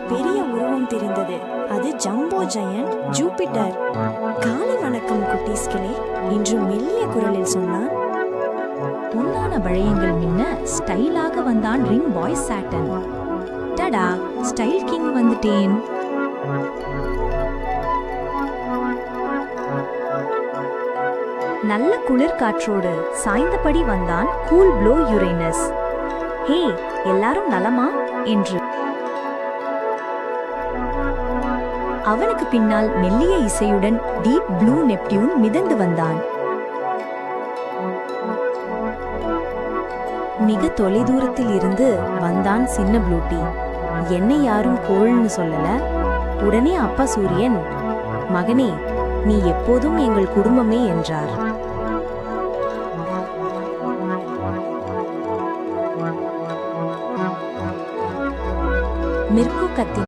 பெரிய உருவம் தெரிந்தது. அது ஜம்போ ஜெயண்ட் ஜூபிட்டர். காலை வணக்கம் குட்டீஸ்களே, இன்று மெல்லிய குரலில் சொன்னான். பொன்னான வளையங்கள் மின்ன ஸ்டைலாக வந்தான் ரிங் பாய் சாட்டன். டடா, ஸ்டைல் கிங் வந்துட்டேன். நல்ல குளிர் காற்றோடு சாய்ந்தபடி வந்தான் கூல் ப்ளோ யுரேனஸ். ஹே, எல்லாரும் நலமா என்று. அவனுக்கு பின்னால் மெல்லிய இசையுடன் டீப் ப்ளூ நெப்டியூன் மிதந்து வந்தான். மிக தொலைதூரத்தில் இருந்து வந்தான் சின்ன ப்ளூட்டி. என்னை யாரும் கோள்னு சொல்லல. உடனே அப்பா சூரியன், மகனே, நீ எப்போதும் எங்கள் குடும்பமே என்றார். மிர்கு கத்தி